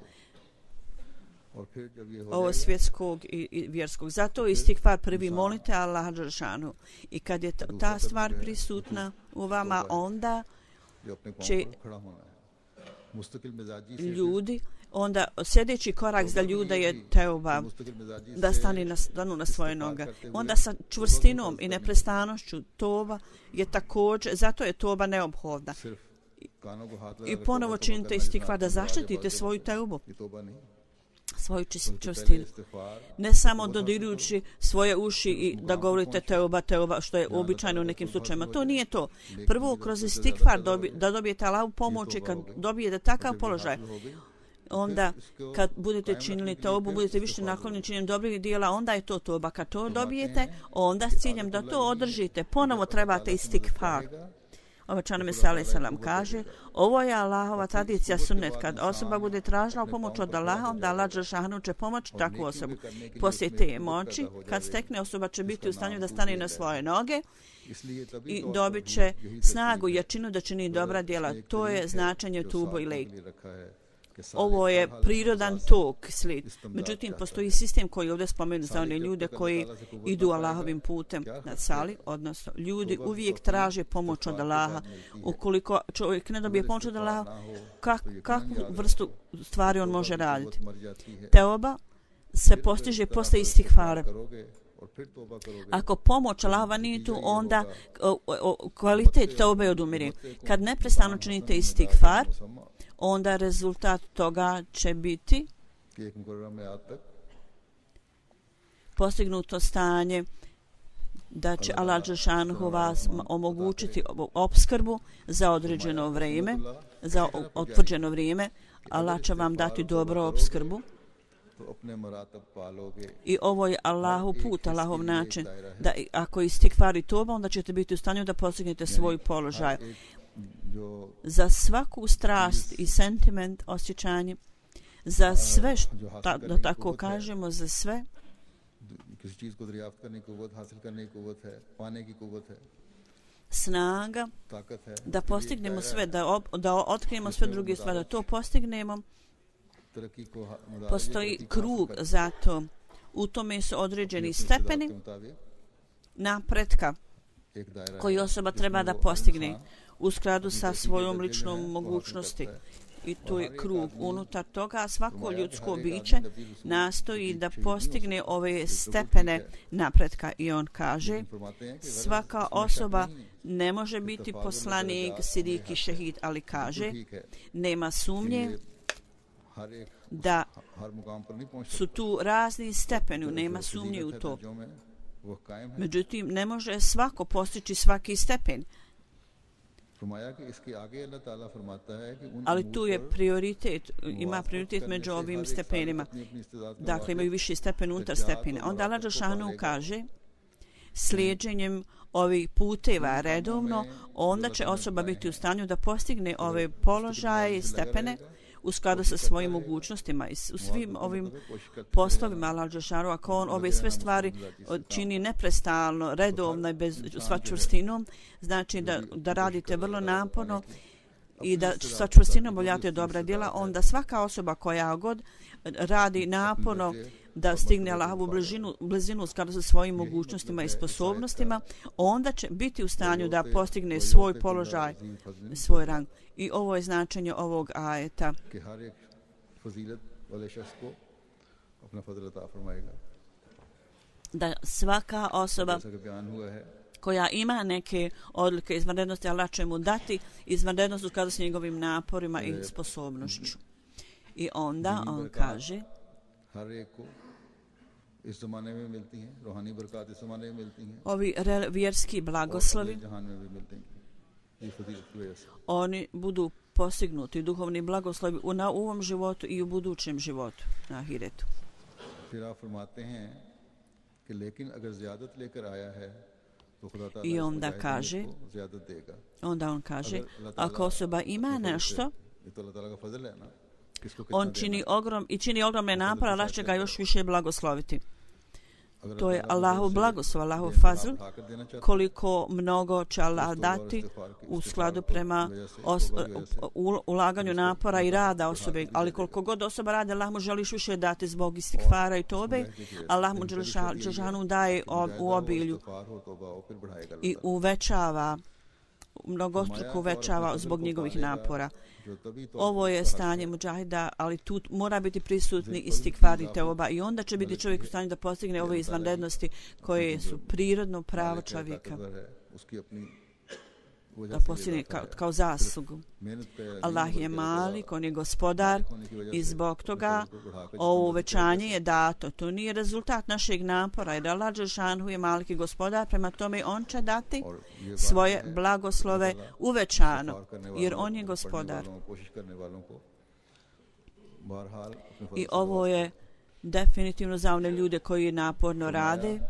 B: ovo svjetskog i vjerskog. Zato istikvar prvi molite Allaha dželešanu. I kad je ta stvar prisutna u vama, onda će ljudi, onda sljedeći korak za ljude je teuba, da stanu na svoje noge. Onda sa čvrstinom i neprestanošću toba je također, zato je toba neophodna. I ponovo činite istikvar da zaštitite svoju teubu, svoju čvrstinu. Ne samo dodirujući svoje uši i da govorite teuba, što je običajno u nekim slučajima. To nije to. Prvo, kroz istikvar da dobijete Allahovu pomoć i kad dobijete takav položaj, onda kad budete činili teubu, budete više naklonjeni činjenju dobrih dijela, onda je to toba. Kad to dobijete, onda s ciljem da to održite, ponovo trebate istikvar. Obećano mi salam kaže, ovo je Allahova tradicija sunnet. Kad osoba bude tražila pomoć od Allaha, onda Allah dželešanu će pomoći takvu osobu. Poslije te moći, kad stekne, osoba će biti u stanju da stane na svoje noge i dobit će snagu i jačinu da čini dobra djela. To je značenje tubo i lejk. Ovo je prirodan tok, slijed. Međutim, postoji sistem koji je ovdje spomenut za one ljude koji idu Allahovim putem na sali, odnosno ljudi uvijek traže pomoć od Allaha. Ukoliko čovjek ne dobije pomoć od Allaha, kakvu vrstu stvari on može raditi? Teoba se postiže posle istikvara. Ako pomoć Allahova nije tu, onda kvalitet teobe odumire. Kad neprestano činite istikvar, onda rezultat toga će biti postignuto stanje da će Allah dželešanu vas omogućiti opskrbu za određeno vrijeme, za utvrđeno vrijeme. Allah će vam dati dobro opskrbu. I ovo je Allahov put, Allahov način, da ako istikvari toba, onda ćete biti u stanju da postignete svoj položaj. Za svaku strast i sentiment, osjećanje, za sve, da tako kažemo, za sve, snaga da postignemo sve, da otkrijemo sve druge stvari, da to postignemo. Postoji krug za to. U tome su određeni stepeni napretka koji osoba treba da postigne u skladu sa svojom ličnom mogućnosti. I tu je krug. Unutar toga svako ljudsko biće nastoji da postigne ove stepene napretka. I on kaže, svaka osoba ne može biti poslanik, sidik i šehid, ali kaže, nema sumnje da su tu razni stepeni, nema sumnje u to. Međutim, ne može svako postići svaki stepen. Ali tu je prioritet, ima prioritet među ovim stepenima. Dakle, imaju viši stepen unutar stepena. Onda Allah dželešanu kaže, slijedženjem ovih puteva redovno, onda će osoba biti u stanju da postigne ove položaje i stepene u skladu sa svojim mogućnostima i u svim ovim poslovima Allah dželešanu. Ako on ove sve stvari čini neprestalno, redovno i bez sva čvrstinom, znači da radite vrlo naporno i da sva čvrstinom obavljate dobra djela, onda svaka osoba koja god radi naporno da stigne Allahovu blizinu u skladu sa svojim mogućnostima i sposobnostima, onda će biti u stanju da postigne svoj položaj, svoj rang. I ovo je značenje ovog ajeta. da svaka osoba koja ima neke odlike izvanrednosti, Allah će mu dati izvanrednost u skladu s njegovim naporima i sposobnošću. I onda on kaže ovi vjerski blagoslovi oni budu postignuti duhovni blagoslovi u ovom životu i u budućem životu na ahiretu. I onda on kaže ako osoba ima nešto on čini ogromne napore, Allah će ga još više blagosloviti. To je Allahov blagoslov, Allahov fazl, koliko mnogo će Allah dati u skladu prema ulaganju napora i rada osobe. Ali koliko god osoba radi, Allah mu želi više dati zbog istikfara i tobe, Allah mu dželešanu daje u obilju i uvećava, mnogostruko uvećava zbog njegovih napora. Ovo je stanje muđahida, ali tu mora biti prisutni istikvar i teoba i onda će biti čovjek u stanju da postigne ove izvanrednosti koje su prirodno pravo čovjeka da postigne kao zaslugu. Allah je malik, on je gospodar i zbog toga ovo uvećanje je dato. To nije rezultat našeg napora jer Allah dželešanu je malik i gospodar, prema tome on će dati svoje blagoslove uvećano jer on je gospodar. I ovo je definitivno za one ljude koji naporno rade,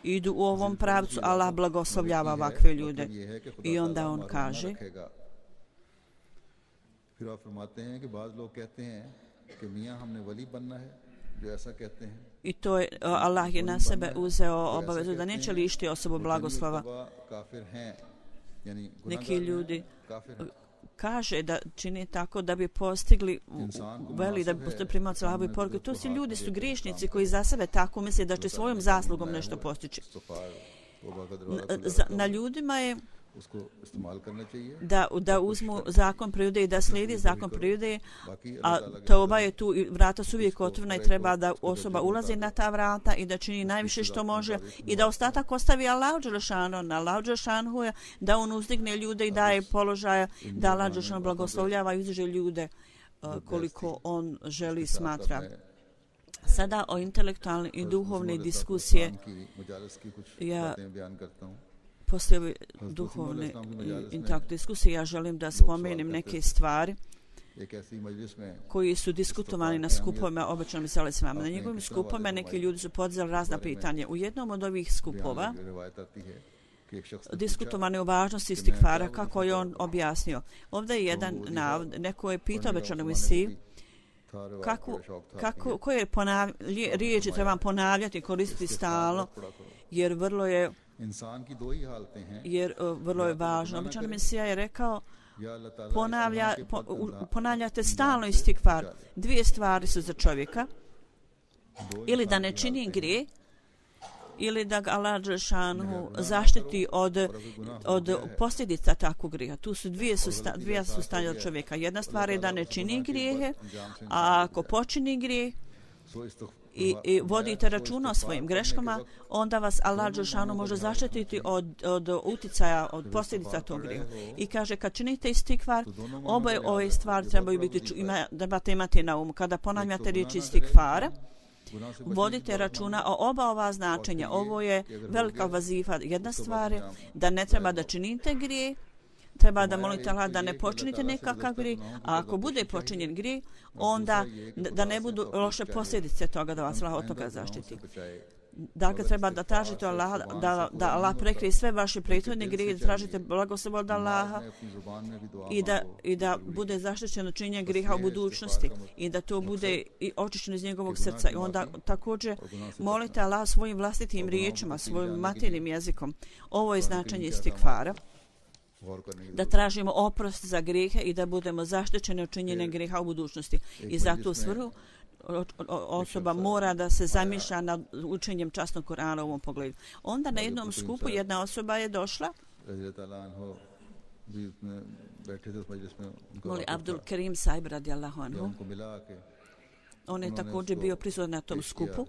B: idu u ovom pravcu, Allah blagoslovljava ovakve ljude. I onda on kaže i to je, Allah je na sebe uzeo obavezu da neće lišiti osobu blagoslova. Neki ljudi kaže da čini tako da bi postigli da bi postigli primac Allahove poruke. To su ljudi, su griješnici koji za sebe tako misle da će svojom zaslugom nešto postići. Na ljudima je da uzmu zakon prirode i da slijedi zakon prirode, a tauba je tu i vrata su uvijek otvorena i treba da osoba ulazi na ta vrata i da čini najviše što može i da ostatak ostavi Allahu dželešanu. Na Allahu dželešanu je da on uzdigne ljude i daje položaja, da Allah dželešanu blagoslovljava i uzdiže ljude koliko on želi i smatra. Sada o intelektualne i duhovne diskusije poslije ove duhovne diskusije ja želim da spomenem neke stvari koji su diskutovani na skupovima obećanom sallallahu alejhi ve sellem. Na njegovim skupovima neki ljudi su podizali razna pitanja. U jednom od ovih skupova diskutovane o važnosti istikfara, kako je on objasnio. Ovdje je jedan navod, neko je pitao obećanom Mesiji koje riječi trebam ponavljati, koristiti stalno, jer vrlo je važno. Obećani Mesija je rekao ponavljate stalno istikfar. Dvije stvari su za čovjeka, ili da ne čini grije, ili da ga Allah dželešanu zaštiti od posljedica takvog grijeha. Tu su dvije su stanja od čovjeka. Jedna stvar je da ne čini grijehe, a ako počini grijeh i vodite računa o svojim greškama, onda vas Allah dželešanu može zaštititi od uticaja, od posljedica tog grijeha. I kaže, kad činite istikfar, oboje ove stvari trebate imati na umu. Kada ponavljate riječi istikfara, vodite računa o oba ova značenja. Ovo je velika vazifa. Jedna stvar je da ne treba da činite grije, treba da molite Allah da ne počinite nekakav grije, a ako bude počinjen grije, onda da ne budu loše posljedice toga, da vas Allah od toga zaštiti. Dakle, treba da tražite Allah, da Allah prekrije sve vaše prethodne grije, da tražite blagoslov od Allaha i da bude zaštićeno činjenje grijeha u budućnosti i da to bude i očišćeno iz njegovog srca. I onda također molite Allah svojim vlastitim riječima, svojim materijalnim jezikom. Ovo je značenje istikfara. Da tražimo oprost za grijehe i da budemo zaštićeni od činjenja grijeha u budućnosti. I zato u svrhu osoba mora da se zamišlja nad učenjem časnog Kur'ana u ovom pogledu. Onda na jednom skupu jedna osoba je došla, Moli Abdul Karim Sahib radijallahu anhu, On je također bio prisutan na tom skupu.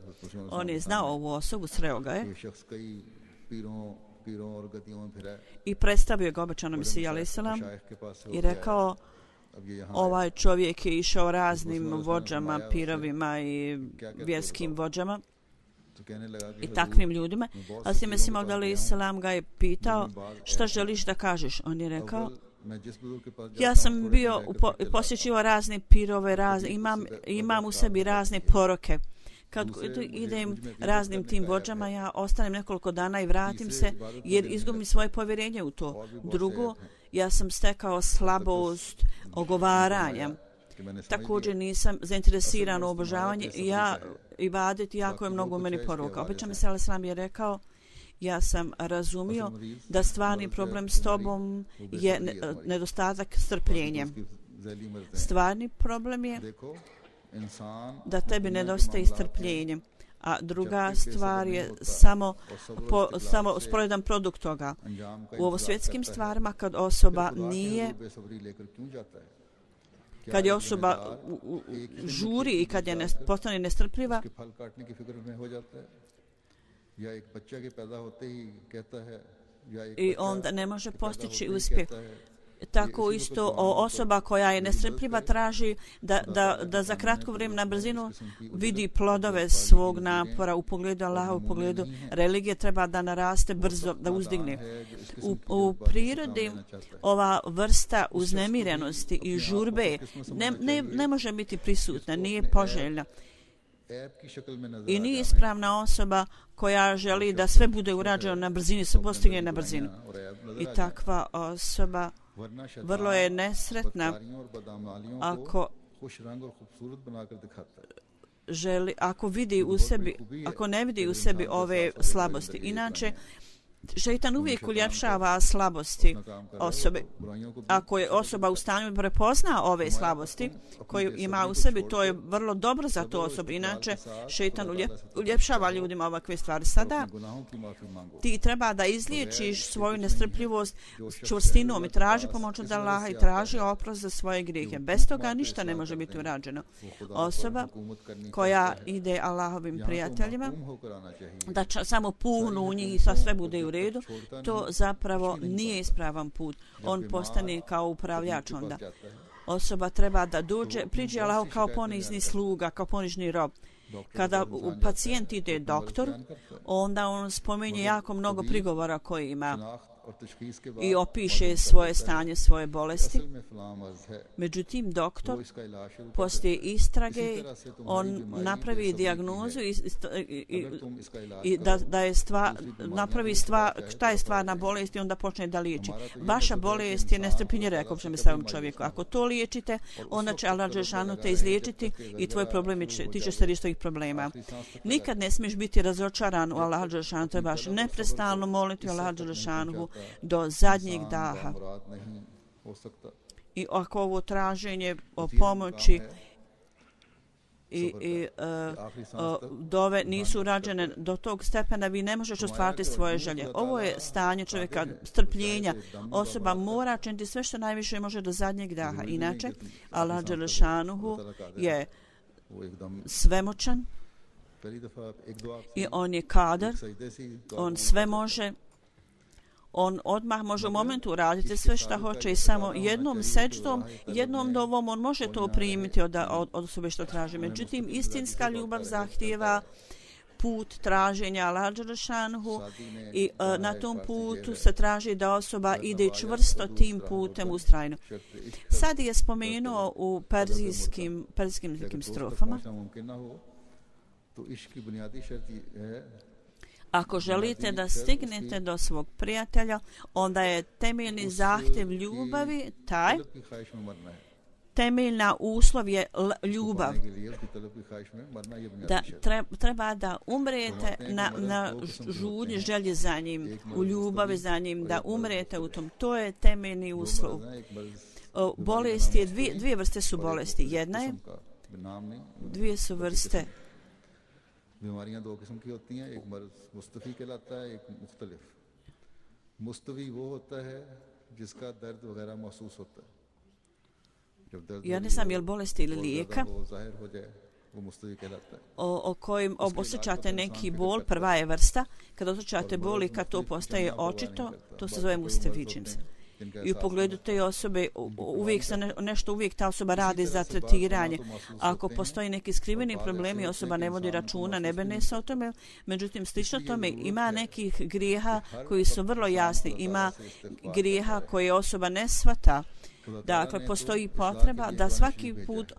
B: On je znao ovu osobu, sreo ga je i predstavio ga obećanom Mesiji alejhi selam i rekao: ovaj čovjek je išao raznim vođama, pirovima i vjerskim vođama i takvim ljudima. Hazreti Mesih Maud alejhi selam ga je pitao: šta želiš da kažeš? On je rekao: ja sam bio posjećivao razne pirove, imam u sebi razne poroke. Kad idem raznim tim vođama, ja ostanem nekoliko dana i vratim se jer izgubim svoje povjerenje u to. Drugo, ja sam stekao slabost ogovaranja. Također nisam zainteresiran u obožavanje. Ja ibadet, jako je mnogo u meni poroka. Obećan Mesih alejhi selam je rekao: ja sam razumio da stvarni problem s tobom je nedostatak strpljenja. Stvarni problem je da tebi nedostaje strpljenje. A druga stvar je samo sporedan produkt toga. U ovo svjetskim stvarima kad osoba nije, kad je osoba žuri i kad je postane nestrpljiva, i onda ne može postići uspjeh. Tako isto osoba koja je nestrpljiva traži da za kratko vrijeme na brzinu vidi plodove svog napora u pogledu Allaha, u pogledu religije, treba da naraste brzo, da uzdigne. U prirodi ova vrsta uznemirenosti i žurbe ne može biti prisutna, nije poželjna. I nije ispravna osoba koja želi da sve bude urađeno na brzini, sve postigne na brzinu. I takva osoba vrlo je nesretna ako vidi u sebi, ako ne vidi u sebi ove slabosti. Inače, šeitan uvijek uljepšava slabosti osobe. Ako je osoba u stanju prepozna ove slabosti koje ima u sebi, to je vrlo dobro za tu osobu. Inače, šeitan uljepšava ljudima ovakve stvari. Sada ti treba da izliječiš svoju nestrpljivost čvrstinom i traži pomoć od Allaha i traži oprost za svoje grijehe. Bez toga ništa ne može biti urađeno. Osoba koja ide Allahovim prijateljima, da samo puhnu u njih i sve bude u redu, to zapravo nije ispravan put. On postane kao upravljač onda. Osoba treba da priđe Allahu kao ponizni sluga, kao ponižni rob. Kada pacijent ide doktoru, onda on spominje jako mnogo prigovora koje ima i opiše svoje stanje, svoje bolesti. Međutim, doktor poslije istrage on napravi dijagnozu i da je napravi šta je stvarna bolest i onda počne da liječi. Vaša bolest je nestrpljenje, rekao bi samom čovjeku. Ako to liječite, onda će Allah dželešanu te izliječiti i tvoj problem ti će se riješiti ovih problema. Nikad ne smiješ biti razočaran u Allah dželešanu, trebaš neprestano moliti Allah dželešanu do zadnjeg daha. I ako ovo traženje o pomoći i dove nisu rađene do tog stepena, vi ne možeš ostvariti svoje želje. Ovo je stanje čovjeka, strpljenja. Osoba mora činiti sve što najviše može do zadnjeg daha. Inače, Allah dželešanuhu je svemoćan i on je kadar, on sve može. On odmah može u momentu raditi sve što hoće i samo jednom seđdom, jednom dovom on može to primiti od osobe što traži. Međutim, istinska ljubav zahtijeva put traženja Allaha dželešanuhu i na tom putu se traži da osoba ide čvrsto tim putem ustrajno. Sad je spomenuo u perzijskim nekim strofama: ako želite da stignete do svog prijatelja, onda je temeljni zahtjev ljubavi taj, temeljna uslov je ljubav. Da treba da umrete na žudnji, želji za njim, u ljubavi za njim, da umrete u tom. To je temeljni uslov. Bolesti je dvije vrste su bolesti. Jedna je, dvije su vrste.
A: बीमारियां दो किस्म की होती हैं, एक मर्ज मुस्तफी कहलाता है, एक मुख्तलिफ। मुस्तफी वो होता है जिसका दर्द वगैरह महसूस होता है।
B: Ja ne znam je li bolest ili lijeka. o kojim osjećate neki bol, prva je vrsta. Kad osjećate bol i kad to postaje očito, to se zove mustafiđimsa. I u pogledu te osobe uvijek ta osoba radi za tretiranje. Ako postoji neki skriveni problemi, osoba ne vodi računa, ne brine se o tome. Međutim, slično tome ima nekih grijeha koji su vrlo jasni. Ima grijeha koje osoba ne shvata. Dakle, postoji potreba da svaki put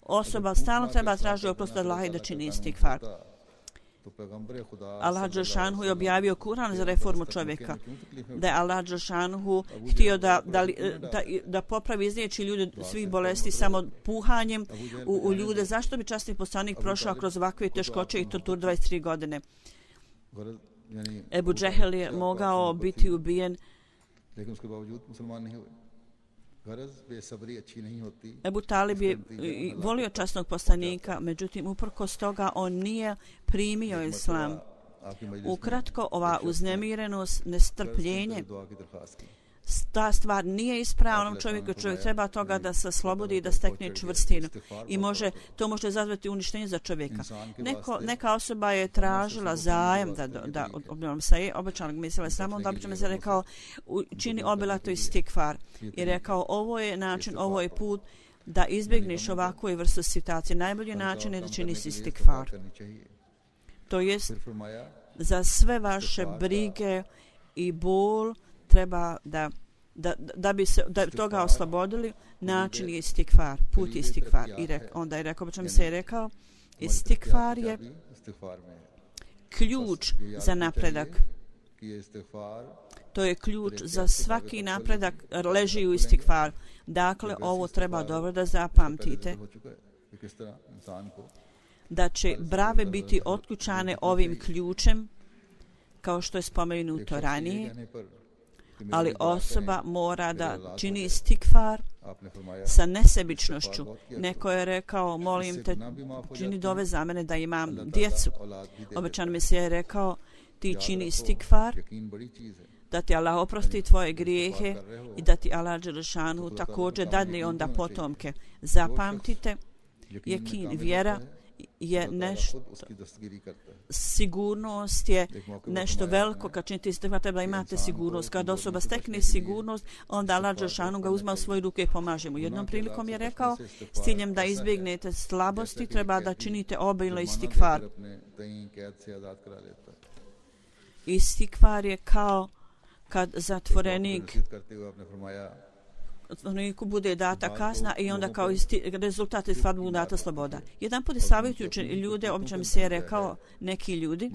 B: osoba stalno treba traži oprost od Allaha i da čini istikfar. Allah Đelšanhu je objavio Kur'an za reformu čovjeka. Da je Allah Đelšanhu htio da popravi izliječi ljude svih bolesti samo puhanjem u ljude. Zašto bi časni poslanik prošao kroz ovakve teškoće i tortur 23 godine? Ebu Džehel je mogao biti ubijen. Ebu Talib je volio časnog poslanika, međutim uprkos toga on nije primio islam. Ukratko, ova uznemirenost, nestrpljenje, ta stvar nije ispravna čovjeku. Čovjek treba toga da se slobodi i da stekne čvrstinu. I to može izazvati uništenje za čovjeka. Neka osoba je tražila zajem da obećanog misle samo, onda obećanog se rekao čini obilato istikfar. I rekao ovo je način, ovo je put da izbjegneš ovakvu vrstu situacije. Najbolji način je da činiš istikfar. To jest za sve vaše brige i bol treba da bi se toga oslobodili, način je istikfar, put istikfar. Onda je rekao, čemu se je rekao, istikfar je ključ za napredak. To je ključ za svaki napredak, leži u istikfar. Dakle, ovo treba dobro da zapamtite. Da će brave biti otključane ovim ključem, kao što je spomenuto ranije, ali osoba mora da čini istikfar sa nesebičnošću. Neko je rekao, molim te, čini dove za mene da imam djecu. Obećan mi se je rekao, ti čini istikfar, da ti Allah oprosti tvoje grijehe i da ti Allah Đelešanu također dadne onda potomke. Zapamtite, jekin, vjera je nešto, sigurnost je nešto veliko. Kad činite istikfar treba imate sigurnost. Kad osoba stekne sigurnost, onda Allah Đelešanu ga uzme u svoje ruke i pomaže mu. Jednom prilikom je rekao, s ciljem da izbjegnete slabosti, treba da činite obilno istikfar. Istikfar je kao kad zatvoreniku bude data kazna i onda kao rezultat je stvarno data sloboda. Jedan put je savjetujući ljude, obično mi se je rekao neki ljudi,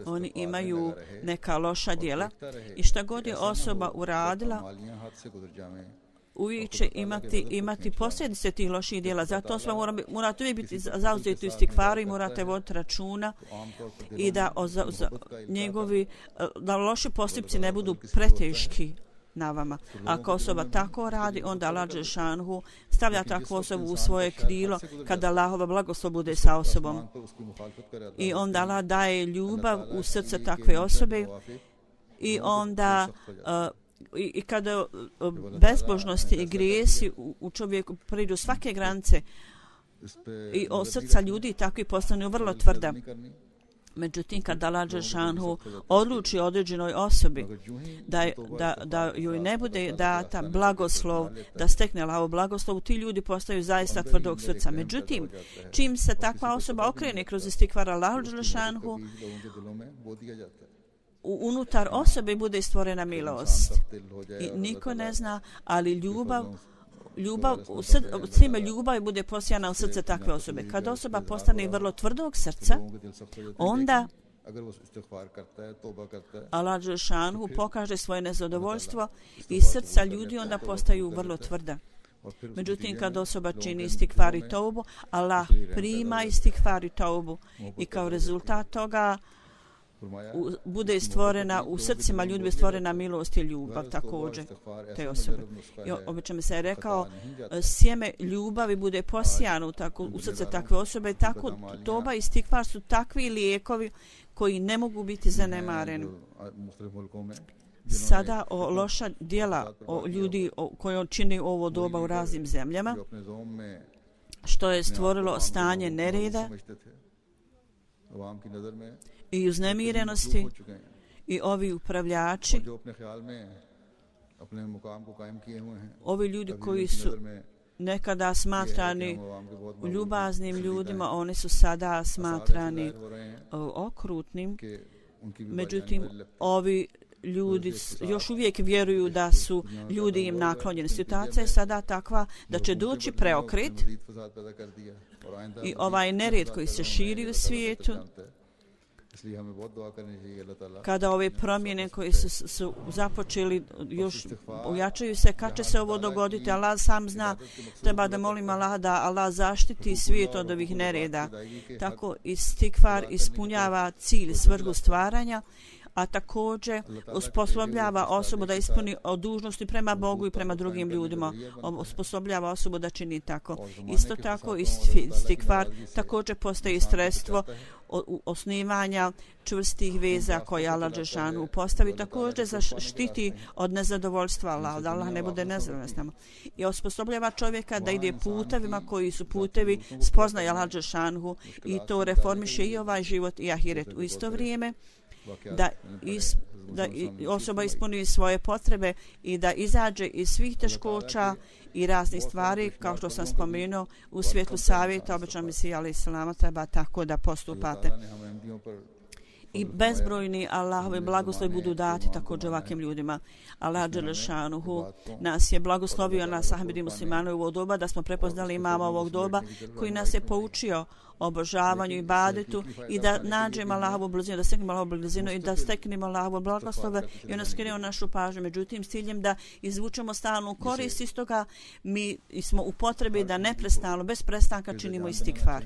B: oni imaju neka loša djela i šta god je osoba uradila, uvijek će imati posljedice tih loših djela. Zato morate uvijek biti zauzeti u istikfaru i morate voditi računa i da njegovi loši postupci ne budu preteški na vama. Ako osoba tako radi, onda Allah Đelešanu stavlja takvu osobu u svoje krilo kada Allahova blagoslov bude sa osobom. I onda Allah daje ljubav u srce takve osobe i onda i kada bezbožnosti i grijesi u čovjeku priđu svake granice i od srca ljudi takvi postanu vrlo tvrda. Međutim, kad Allah Đelešanu odluči određenoj osobi da joj ne bude data blagoslov, da stekne Allahov blagoslov, ti ljudi postaju zaista tvrdog srca. Međutim, čim se takva osoba okrene kroz istikvar Allahu Đelešanu, unutar osobe bude stvorena milost. I niko ne zna, ali ljubav bude posijana u srce takve osobe. Kad osoba postane vrlo tvrdog srca, onda Allah Đelešanu pokaže svoje nezadovoljstvo i srca ljudi onda postaju vrlo tvrda. Međutim, kad osoba čini istikfar i taubu, Allah prima istikfar i taubu i kao rezultat toga bude stvorena u srcima ljudi, bude stvorena milost i ljubav također te osobe. I obično mi se je rekao, sjeme ljubavi bude posijano u srce takve osobe, tako toba i istikfar su takvi lijekovi koji ne mogu biti zanemareni. Sada o loša djela o ljudi koji čini ovo doba u raznim zemljama, što je stvorilo stanje nereda i uznemirenosti, i ovi upravljači, ovi ljudi koji su nekada smatrani ljubaznim ljudima, oni su sada smatrani okrutnim. Međutim, ovi ljudi još uvijek vjeruju da su ljudi im naklonjeni. Situacija je sada takva da će doći preokret i ovaj nered koji se širi u svijetu, kada ove promjene koje su započeli još ojačaju se, kad će se ovo dogoditi, Allah sam zna. Treba da molim Allah da Allah zaštiti svijet od ovih nereda. Tako istikvar ispunjava cilj, svrhu stvaranja, a također osposobljava osobu da ispuni dužnosti prema Bogu i prema drugim ljudima. Osposobljava osobu da čini tako. Isto tako istikvar također postaje sredstvo osnivanja čvrstih veza koje Allah dželešanu postavi, također zaštiti od nezadovoljstva Allah, da Allah ne bude nezadovoljan s nama. I osposobljava čovjeka da ide putevima koji su putevi spoznaje Allah dželešanu, i to reformiše i ovaj život i ahiret. U isto vrijeme da osoba ispuni svoje potrebe i da izađe iz svih teškoća i raznih stvari, kao što sam spomenuo, u svjetlu savjeta obećanog Mesija alejhi selama treba tako da postupate. I bezbrojni Allahovi blagoslovi budu dati također ovakvim ljudima. Allah dželešanuhu nas je blagoslovio, nas Ahmedi muslimane u ovo doba, da smo prepoznali imama ovog doba koji nas je poučio obožavanju i ibadetu i da nađemo Allahovu blizinu, da steknemo Allahovu blizinu i da steknemo Allahovu blagoslove i ona skrenemo našu pažnju. Međutim, s ciljem da izvučemo stalnu korist iz toga, mi smo u potrebi da neprestano, bez prestanka činimo istikfar.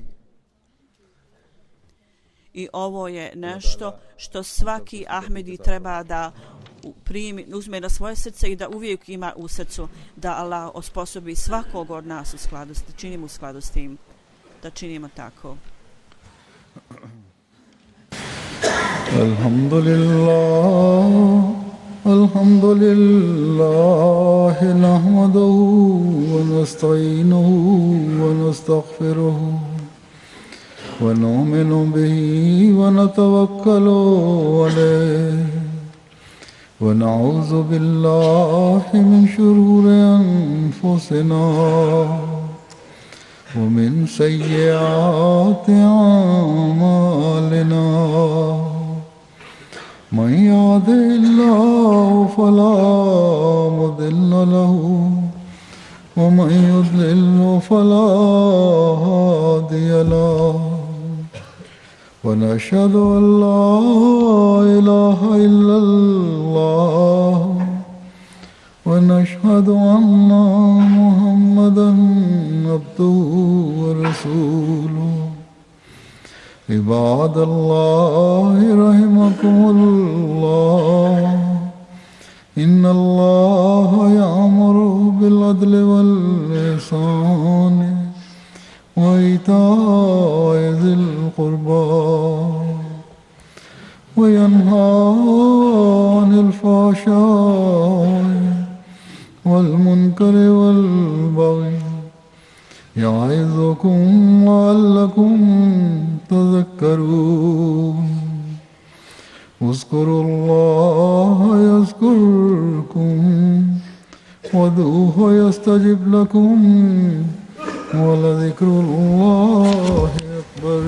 B: I ovo je nešto što svaki Ahmedi treba da uzme na svoje srce i da uvijek ima u srcu, da Allah osposobi svakog od nas u skladu, da činimo u skladu s tim, da činimo tako.
C: Alhamdulillah, nahmaduhu wa nasta'inuhu wa nastaghfiruhu ونؤمن به ونتوكل عليه ونعوذ بالله من شرور أنفسنا ومن سيئات أعمالنا من يهده الله فلا مضل له ومن يضلل فلا هادي له ونشهد أن لا إله إلا الله ونشهد أن محمدا عبده ورسوله عباد الله رحمكم الله إن الله يأمر بالعدل والإحسان وإيتاء ذي القربى وينهى عن الفحشاء والمنكر والبغي يعظكم لعلكم تذكرون اذكروا الله يذكركم وادعوه يستجب لكم ولذكر الله أكبر